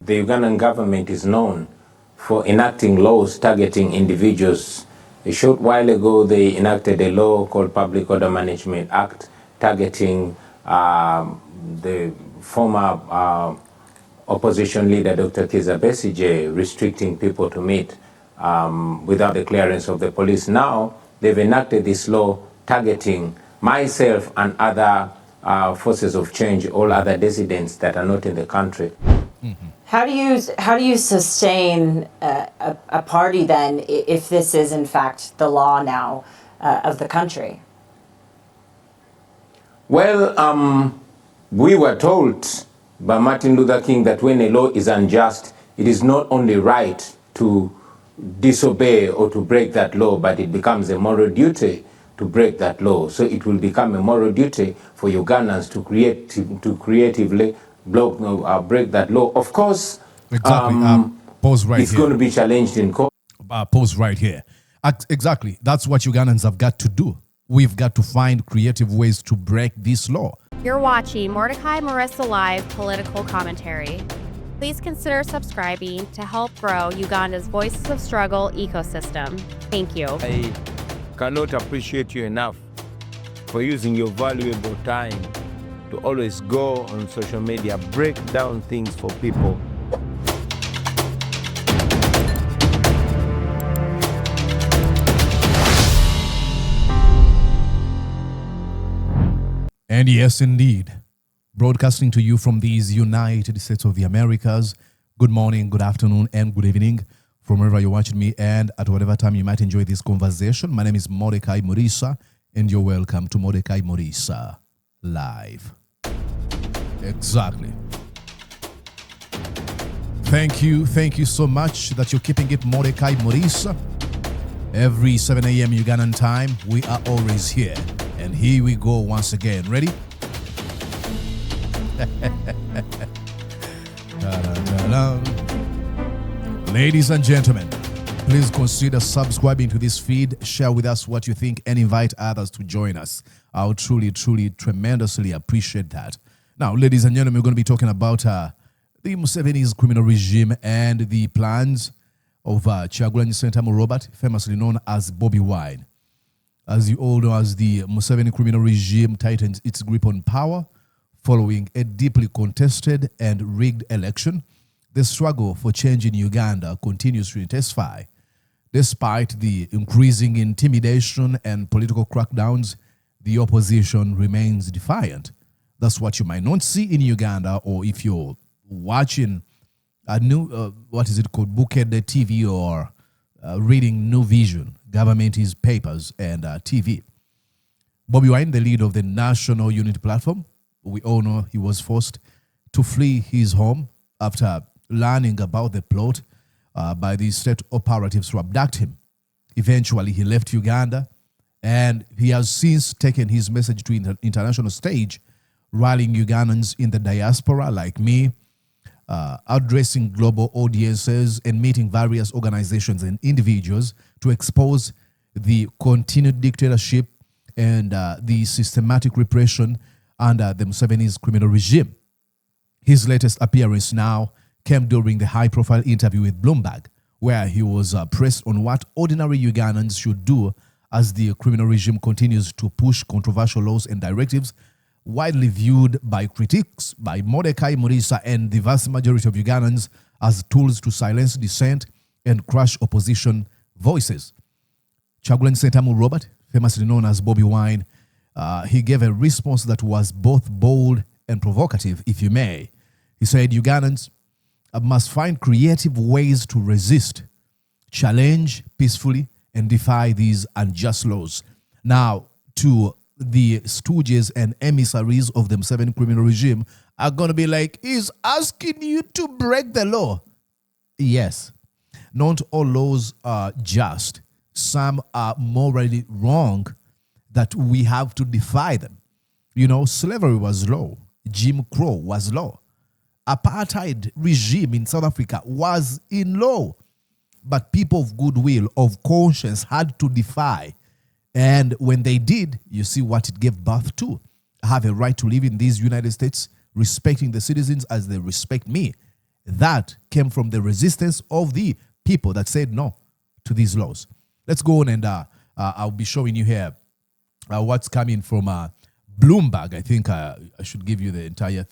The Ugandan government is known for enacting laws targeting individuals. A short while ago, they enacted a law called Public Order Management Act targeting the former opposition leader, Dr. Kizza Besigye, restricting people to meet without the clearance of the police. Now, they've enacted this law targeting myself and other forces of change, all other dissidents that are not in the country. How do you sustain a party then if this is in fact the law now of the country? Well, we were told by Martin Luther King that when a law is unjust, it is not only right to disobey or to break that law, but it becomes a moral duty to break that law. So it will become a moral duty for Ugandans to creatively break that law. Of course, exactly. Pause right it's here. going to be challenged in court. Pause right here. Exactly. That's what Ugandans have got to do. We've got to find creative ways to break this law. You're watching Mordecai Marissa Live Political Commentary. Please consider subscribing to help grow Uganda's Voices of Struggle ecosystem. Thank you. I cannot appreciate you enough for using your valuable time to always go on social media, break down things for people. And yes, indeed, broadcasting to you from these United States of the Americas. Good morning, good afternoon, and good evening from wherever you're watching me and at whatever time you might enjoy this conversation. My name is Mordecai Marissa, and you're welcome to Mordecai Marissa Live. Exactly. Thank you so much that you're keeping it Mordecai Marissa. Every 7 a.m. Ugandan time, we are always here. And here we go once again. Ready? Ladies and gentlemen, please consider subscribing to this feed, share with us what you think, and invite others to join us. I would truly, tremendously appreciate that. Now, ladies and gentlemen, we're going to be talking about the Museveni's criminal regime and the plans of Kyagulanyi Ssentamu Robert, famously known as Bobi Wine. As you all know, as the Museveni criminal regime tightens its grip on power following a deeply contested and rigged election, the struggle for change in Uganda continues to intensify. Despite the increasing intimidation and political crackdowns, the opposition remains defiant. That's what you might not see in Uganda, or if you're watching a new, Buked TV, or reading New Vision, government's papers and TV. Bobi Wine, the leader of the National Unity Platform, we all know he was forced to flee his home after learning about the plot by the state operatives to abduct him. Eventually, he left Uganda, and he has since taken his message to international stage, rallying Ugandans in the diaspora like me, addressing global audiences and meeting various organizations and individuals to expose the continued dictatorship and the systematic repression under the Museveni's criminal regime. His latest appearance now came during the high-profile interview with Bloomberg, where he was pressed on what ordinary Ugandans should do as the criminal regime continues to push controversial laws and directives widely viewed by critics, by Mordecai Marissa and the vast majority of Ugandans as tools to silence dissent and crush opposition voices. Kyagulanyi Ssentamu Robert, famously known as Bobi Wine, he gave a response that was both bold and provocative, if you may. He said Ugandans must find creative ways to resist, challenge peacefully, and defy these unjust laws. Now, to the stooges and emissaries of the Museveni criminal regime are going to be like, he's asking you to break the law. Yes, not all laws are just. Some are morally wrong that we have to defy them. You know, slavery was law. Jim Crow was law. Apartheid regime in South Africa was in law. But people of goodwill, of conscience, had to defy. And when they did, you see what it gave birth to. I have a right to live in these United States, respecting the citizens as they respect me. That came from the resistance of the people that said no to these laws. Let's go on and I'll be showing you here what's coming from Bloomberg. I think I should give you the entire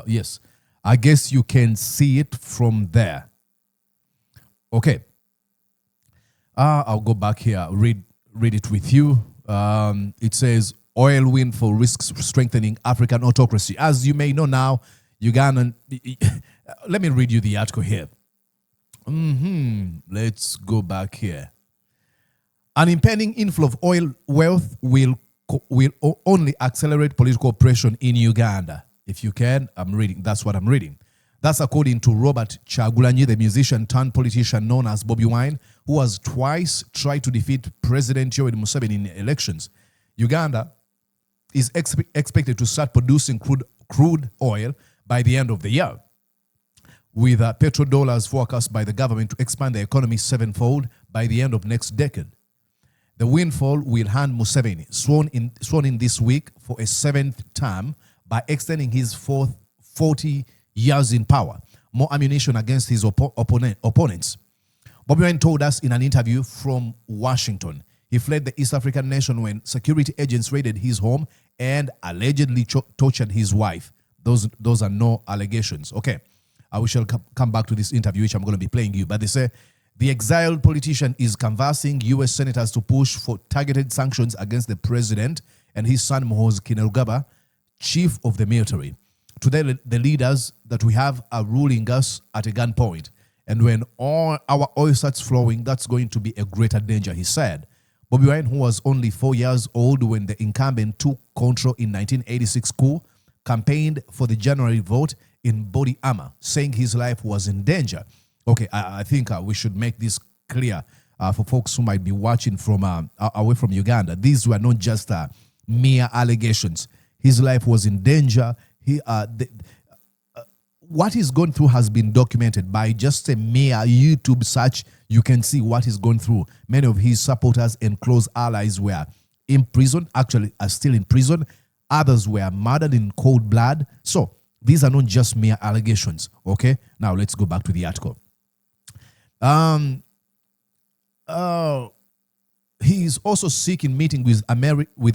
yes. I guess you can see it from there. Okay. I'll go back here, read it with you. It says, oil windfall risks strengthening African autocracy. As you may know now, Ugandan... Let me read you the article here. Let's go back here. An impending inflow of oil wealth will only accelerate political oppression in Uganda. If you can, I'm reading. That's what I'm reading. That's according to Robert Chagulanyi, the musician turned politician known as Bobi Wine, who has twice tried to defeat President Yoweri Museveni in elections. Uganda is expected to start producing crude oil by the end of the year, with petrodollars forecast by the government to expand the economy sevenfold by the end of next decade. The windfall will hand Museveni, sworn in this week for a seventh term, by extending his 40 years in power, more ammunition against his opponents. Bobi Wine told us in an interview from Washington, he fled the East African nation when security agents raided his home and allegedly tortured his wife. Those are no allegations. Okay, we shall come back to this interview, which I'm going to be playing you. But they say the exiled politician is canvassing U.S. senators to push for targeted sanctions against the president and his son Muhoozi Kainerugaba, chief of the military. Today, the leaders that we have are ruling us at a gunpoint. And when all our oil starts flowing, that's going to be a greater danger, he said. Bobi Wine, who was only 4 years old when the incumbent took control in 1986 coup, campaigned for the January vote in body armor, saying his life was in danger. Okay, I think we should make this clear for folks who might be watching from away from Uganda. These were not just mere allegations. His life was in danger. What he's gone through has been documented by just a mere YouTube search. You can see what he's gone through. Many of his supporters and close allies were in prison, actually are still in prison. Others were murdered in cold blood. So these are not just mere allegations. Okay, now let's go back to the article. He is also seeking meeting with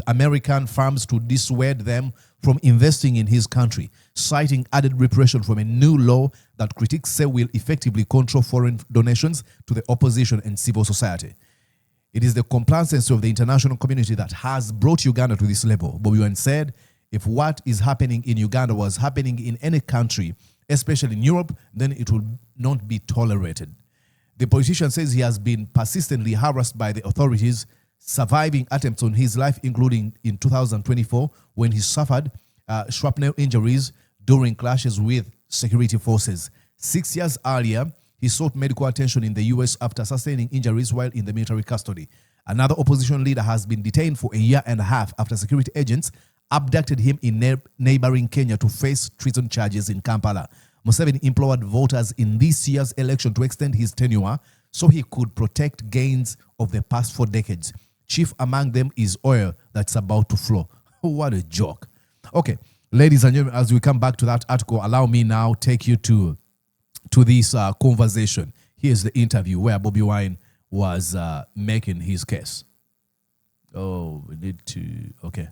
American firms to dissuade them from investing in his country, citing added repression from a new law that critics say will effectively control foreign donations to the opposition and civil society. It is the complacency of the international community that has brought Uganda to this level. Bobi Wine said, if what is happening in Uganda was happening in any country, especially in Europe, then it would not be tolerated. The politician says he has been persistently harassed by the authorities, surviving attempts on his life, including in 2024 when he suffered shrapnel injuries during clashes with security forces. 6 years earlier, he sought medical attention in the U.S. after sustaining injuries while in the military custody. Another opposition leader has been detained for a year and a half after security agents abducted him in neighboring Kenya to face treason charges in Kampala. Museveni implored voters in this year's election to extend his tenure so he could protect gains of the past 4 decades. Chief among them is oil that's about to flow. What a joke. Okay, ladies and gentlemen, as we come back to that article, allow me now take you to this conversation. Here's the interview where Bobi Wine was making his case. Oh, we need to, okay.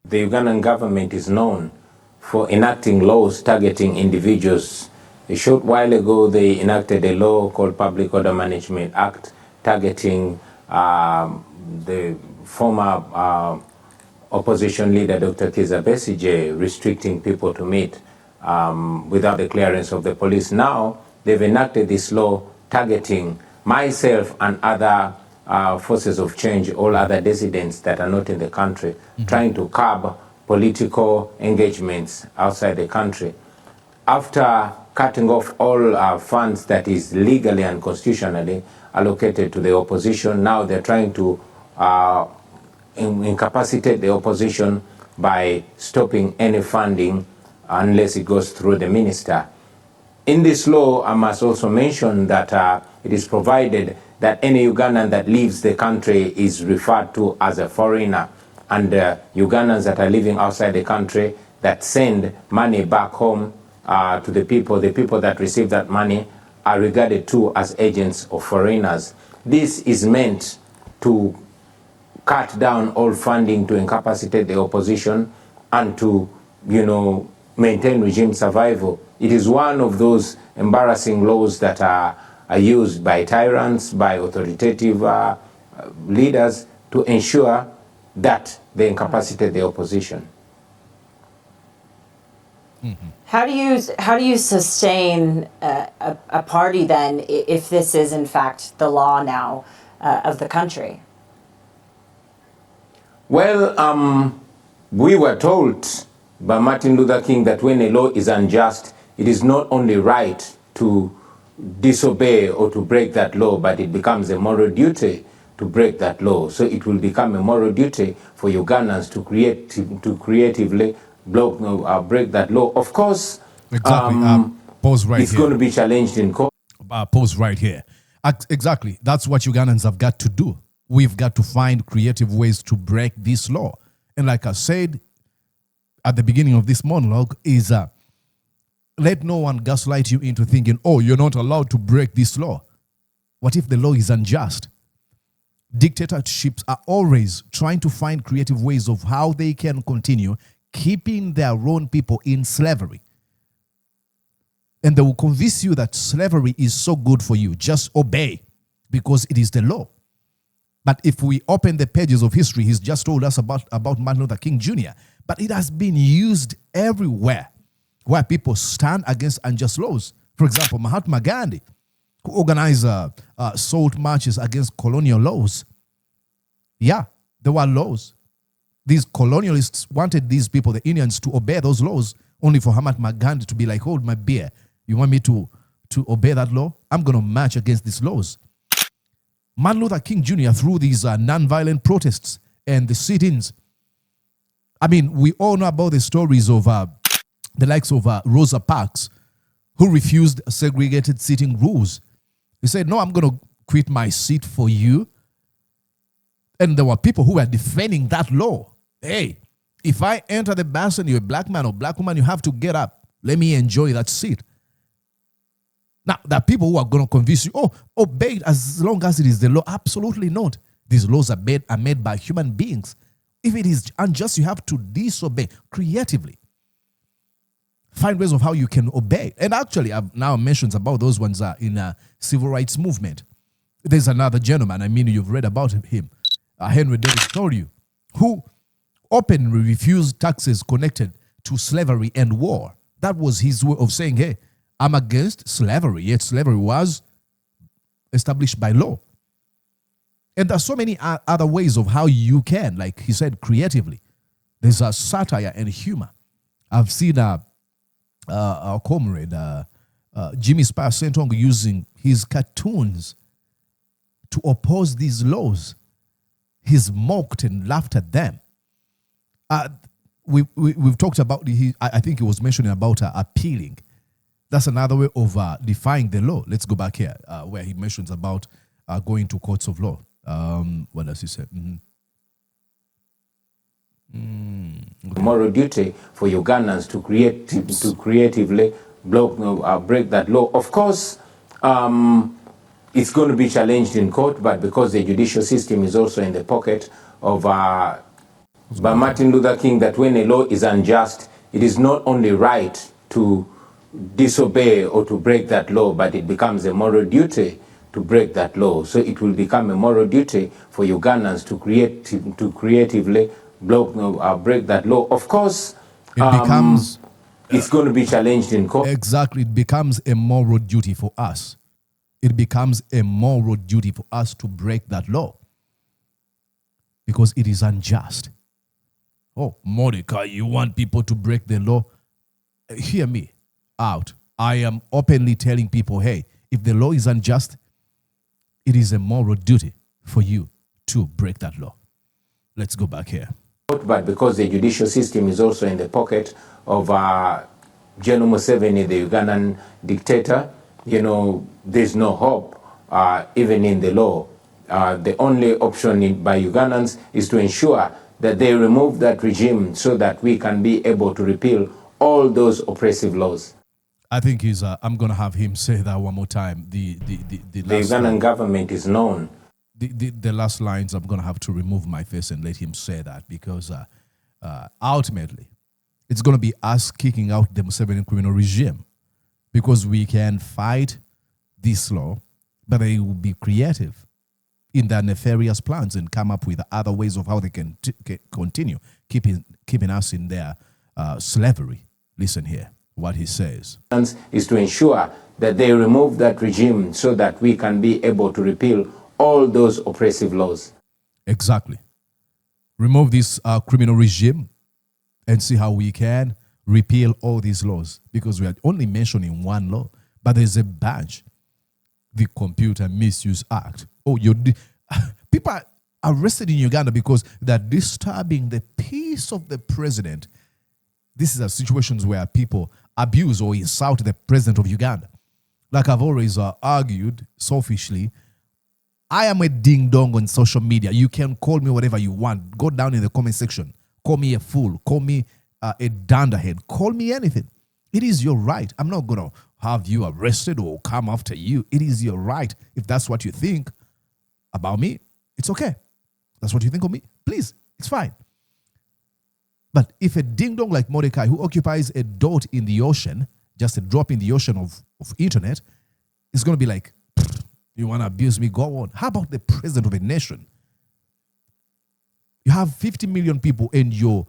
The Ugandan government is known for enacting laws targeting individuals. A short while ago, they enacted a law called Public Order Management Act targeting the former opposition leader, Dr. Kizza Besigye, restricting people to meet without the clearance of the police. Now, they've enacted this law targeting myself and other forces of change, all other dissidents that are not in the country, trying to curb political engagements outside the country. After cutting off all funds that is legally and constitutionally allocated to the opposition, now they're trying to incapacitate the opposition by stopping any funding unless it goes through the minister. In this law, I must also mention that it is provided that any Ugandan that leaves the country is referred to as a foreigner, and Ugandans that are living outside the country that send money back home to the people that receive that money are regarded too as agents of foreigners. This is meant to cut down all funding to incapacitate the opposition and to, maintain regime survival. It is one of those embarrassing laws that are used by tyrants, by authoritative leaders to ensure that they incapacitate the opposition. Mm-hmm. How do you sustain a party then if this is in fact the law now of the country? Well, we were told by Martin Luther King that when a law is unjust, it is not only right to disobey or to break that law, but it becomes a moral duty to break that law. So it will become a moral duty for Ugandans to creatively break that law. Of course, exactly. Pause right it's here. going to be challenged in court. Pause right here. Exactly. That's what Ugandans have got to do. We've got to find creative ways to break this law. And like I said at the beginning of this monologue, is let no one gaslight you into thinking, oh, you're not allowed to break this law. What if the law is unjust? Dictatorships are always trying to find creative ways of how they can continue keeping their own people in slavery. And they will convince you that slavery is so good for you. Just obey because it is the law. But if we open the pages of history, he's just told us about Martin Luther King Jr., but it has been used everywhere where people stand against unjust laws. For example, Mahatma Gandhi, who organized salt marches against colonial laws. Yeah, there were laws. These colonialists wanted these people, the Indians, to obey those laws, only for Mahatma Gandhi to be like, hold my beer. You want me to obey that law? I'm going to march against these laws. Martin Luther King Jr., through these non-violent protests and the sit-ins, I mean, we all know about the stories of the likes of Rosa Parks, who refused segregated seating rules. He said, no, I'm going to quit my seat for you. And there were people who were defending that law. Hey, if I enter the bus and you're a black man or black woman, you have to get up. Let me enjoy that seat. Now, there are people who are going to convince you, oh, obey it as long as it is the law. Absolutely not. These laws are made by human beings. If it is unjust, you have to disobey creatively. Find ways of how you can obey. And actually, I've now mentioned about those ones in a civil rights movement. There's another gentleman, I mean, you've read about him, Henry David Thoreau, who openly refused taxes connected to slavery and war. That was his way of saying, hey, I'm against slavery, yet slavery was established by law. And there's so many other ways of how you can, like he said, creatively. There's a satire and humor. I've seen our comrade, Jimmy Spire Sentong, using his cartoons to oppose these laws. He's mocked and laughed at them. We've talked about, I think he was mentioning about appealing. That's another way of defying the law. Let's go back here, where he mentions about going to courts of law. What does he say? Okay. Moral duty for Ugandans to creatively break that law. Of course, it's going to be challenged in court, but because the judicial system is also in the pocket of by Martin Luther King, that when a law is unjust, it is not only right to disobey or to break that law, but it becomes a moral duty to break that law. So it will become a moral duty for Ugandans to creatively break that law. Of course, it's going to be challenged in court. Exactly. It becomes a moral duty for us. It becomes a moral duty for us to break that law because it is unjust. Oh, Mordecai, you want people to break the law? Hear me out. I am openly telling people, hey, if the law is unjust, it is a moral duty for you to break that law. Let's go back here. But because the judicial system is also in the pocket of General Museveni, the Ugandan dictator, there's no hope even in the law. The only option by Ugandans is to ensure that they remove that regime so that we can be able to repeal all those oppressive laws. I think he's. I'm gonna have him say that one more time. The Ugandan government is known. The last lines, I'm gonna have to remove my face and let him say that, because ultimately, it's gonna be us kicking out the Museveni criminal regime, because we can fight this law, but they will be creative in their nefarious plans and come up with other ways of how they can continue keeping us in their slavery. Listen here, what he says. Is to ensure that they remove that regime so that we can be able to repeal all those oppressive laws. Exactly. Remove this criminal regime and see how we can repeal all these laws, because we are only mentioning one law, but there's a bunch. The Computer Misuse Act. Oh, people are arrested in Uganda because they're disturbing the peace of the president. This is a situations where people abuse or insult the president of Uganda. Like I've always argued selfishly, I am a ding-dong on social media. You can call me whatever you want. Go down in the comment section. Call me a fool. Call me a dunderhead. Call me anything. It is your right. I'm not going to have you arrested or come after you. It is your right. If that's what you think about me, it's okay. That's what you think of me. Please, it's fine. But if a ding-dong like Mordecai, who occupies a dot in the ocean, just a drop in the ocean of internet, is going to be like, you want to abuse me? Go on. How about the president of a nation? You have 50 million people and you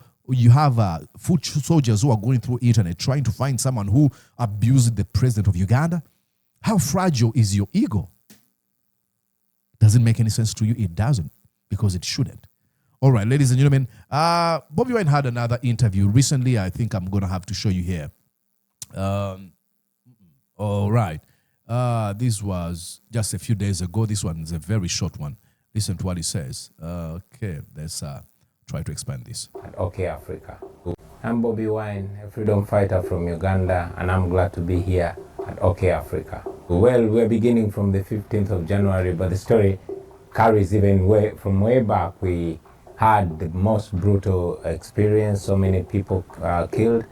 have foot soldiers who are going through internet trying to find someone who abused the president of Uganda. How fragile is your ego? Does it make any sense to you? It doesn't, because it shouldn't. All right, ladies and gentlemen, Bobi Wine had another interview recently. I think I'm going to have to show you here. All right. This was just a few days ago. This one is a very short one. Listen to what he says. Okay, let's try to expand this. Okay, Africa. I'm Bobi Wine, a freedom fighter from Uganda, and I'm glad to be here at OK Africa. Well, we're beginning from the 15th of January, but the story carries even from way back. We had the most brutal experience, so many people killed,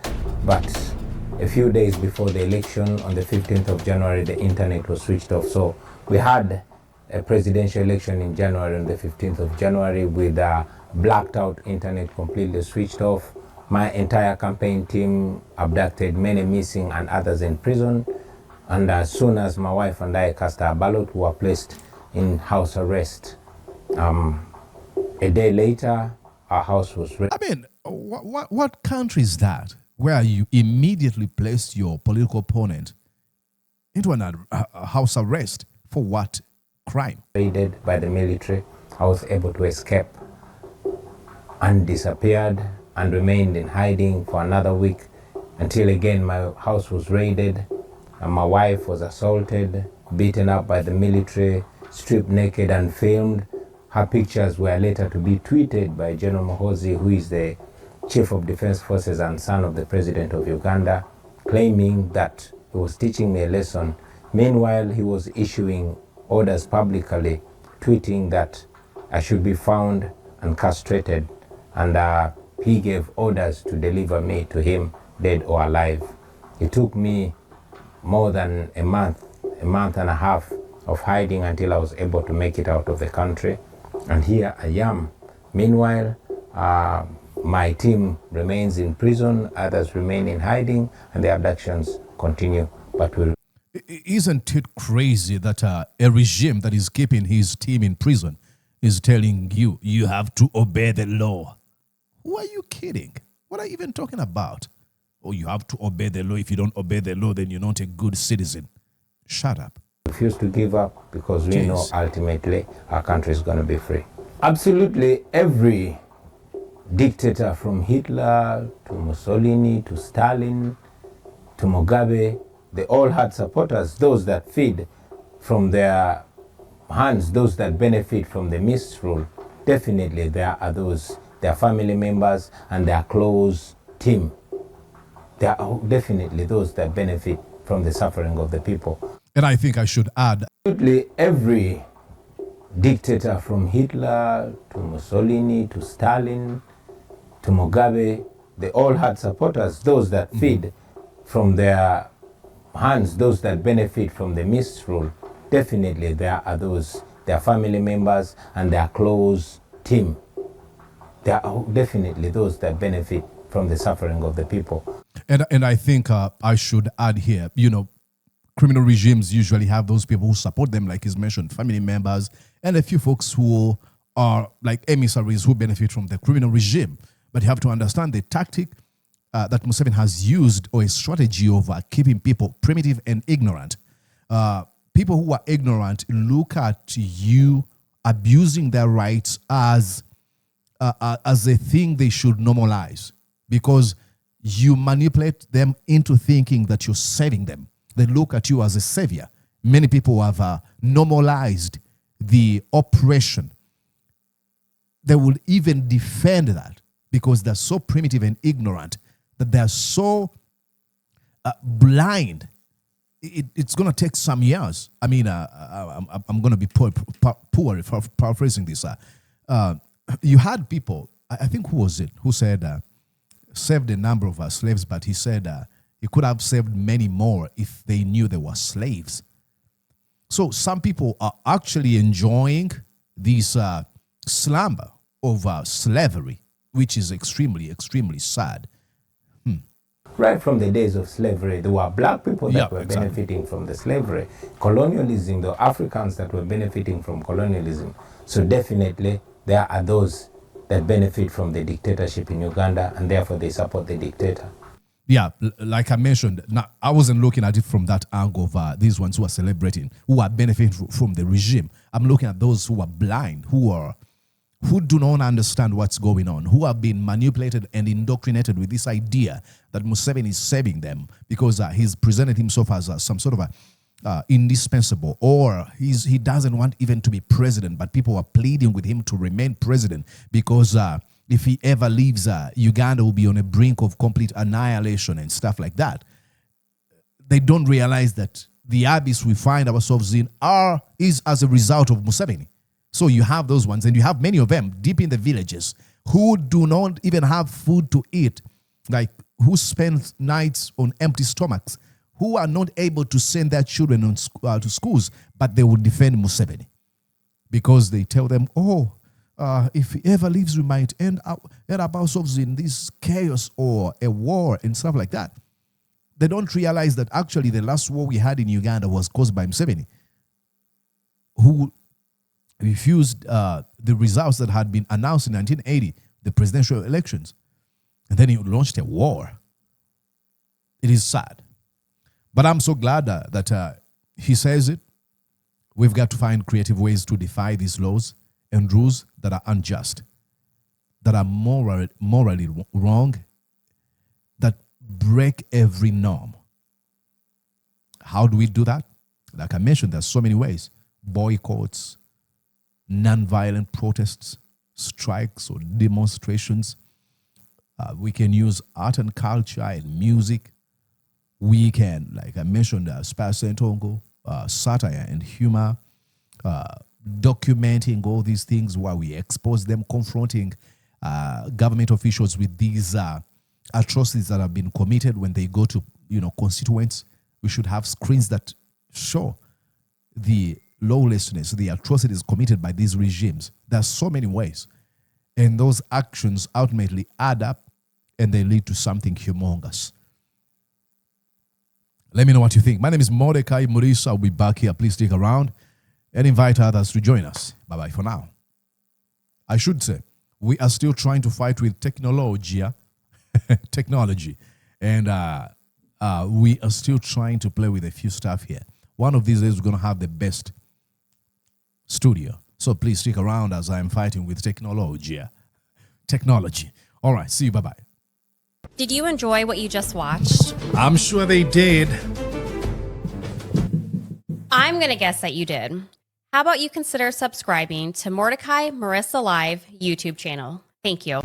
but a few days before the election, on the 15th of January, the internet was switched off. So we had a presidential election in January, on the 15th of January, with a blacked out internet completely switched off. My entire campaign team abducted, many missing and others in prison. And as soon as my wife and I cast our ballot, we were placed in house arrest. A day later, our house was ready. I mean, what country is that where you immediately placed your political opponent into a house arrest for what crime? Raided by the military. I was able to escape and disappeared and remained in hiding for another week until again my house was raided and my wife was assaulted, beaten up by the military, stripped naked and filmed. Her pictures were later to be tweeted by General Muhoozi, who is the Chief of Defense Forces and son of the President of Uganda, claiming that he was teaching me a lesson. Meanwhile, he was issuing orders publicly, tweeting that I should be found and castrated, and he gave orders to deliver me to him, dead or alive. It took me more than a month and a half of hiding until I was able to make it out of the country. And here I am. Meanwhile, my team remains in prison, others remain in hiding, and the abductions continue. But Isn't it crazy that a regime that is keeping his team in prison is telling you, you have to obey the law? Who are you kidding? What are you even talking about? Oh, you have to obey the law. If you don't obey the law, then you're not a good citizen. Shut up. Refuse to give up because we know ultimately our country is going to be free. Absolutely every dictator from Hitler to Mussolini to Stalin to Mugabe, they all had supporters, those that feed from their hands, those that benefit from the misrule. Definitely there are those, their family members and their close team. There are definitely those that benefit from the suffering of the people. And I think I should add, absolutely every dictator from Hitler to Mussolini to Stalin to Mugabe, they all had supporters, those that feed from their hands, those that benefit from the misrule, definitely there are those, their family members and their close team. There are definitely those that benefit from the suffering of the people. And I think I should add here, criminal regimes usually have those people who support them, like he's mentioned, family members, and a few folks who are like emissaries who benefit from the criminal regime. But you have to understand the tactic that Museveni has used, or a strategy of keeping people primitive and ignorant. People who are ignorant look at you abusing their rights as a thing they should normalize, because you manipulate them into thinking that you're saving them. They look at you as a savior. Many people have normalized the oppression. They will even defend that because they're so primitive and ignorant, that they're so blind. It's going to take some years. I mean, I'm going to be poor paraphrasing this. You had people, I think, who was it, who said, saved a number of slaves, but he said he could have saved many more if they knew they were slaves. So some people are actually enjoying this slumber of slavery, which is extremely, extremely sad. Right from the days of slavery, there were black people that were benefiting from the slavery. Colonialism, the Africans that were benefiting from colonialism. So definitely there are those that benefit from the dictatorship in Uganda, and therefore they support the dictator. Yeah, like I mentioned, now I wasn't looking at it from that angle of these ones who are celebrating, who are benefiting from the regime. I'm looking at those who are blind, who do not understand what's going on, who have been manipulated and indoctrinated with this idea that Museveni is saving them because he's presented himself as some sort of indispensable, or he doesn't want even to be president, but people are pleading with him to remain president because if he ever leaves, Uganda will be on a brink of complete annihilation and stuff like that. They don't realize that the abyss we find ourselves in is as a result of Museveni. So you have those ones, and you have many of them deep in the villages who do not even have food to eat, like who spend nights on empty stomachs, who are not able to send their children to schools, but they will defend Museveni because they tell them, if he ever leaves, we might end up ourselves in this chaos or a war and stuff like that. They don't realize that actually the last war we had in Uganda was caused by Museveni, who refused the results that had been announced in 1980, the presidential elections. And then he launched a war. It is sad. But I'm so glad that he says it. We've got to find creative ways to defy these laws and rules that are unjust, that are morally wrong, that break every norm. How do we do that? Like I mentioned, there's so many ways. Boycotts, non-violent protests, strikes or demonstrations. We can use art and culture and music. We can, like I mentioned, Spice and Tongo, satire and humor, documenting all these things while we expose them, confronting government officials with these atrocities that have been committed when they go to constituents. We should have screens that show the lawlessness, the atrocities committed by these regimes. There are so many ways. And those actions ultimately add up and they lead to something humongous. Let me know what you think. My name is Mordecai Murisa. I'll be back here. Please stick around and invite others to join us. Bye-bye for now. I should say, we are still trying to fight with technology. And we are still trying to play with a few stuff here. One of these days, we're going to have the best studio. So please stick around as I'm fighting with technology. All right, see you. Bye-bye. Did you enjoy what you just watched? I'm sure they did. I'm going to guess that you did. How about you consider subscribing to Mordecai Marissa Live YouTube channel? Thank you.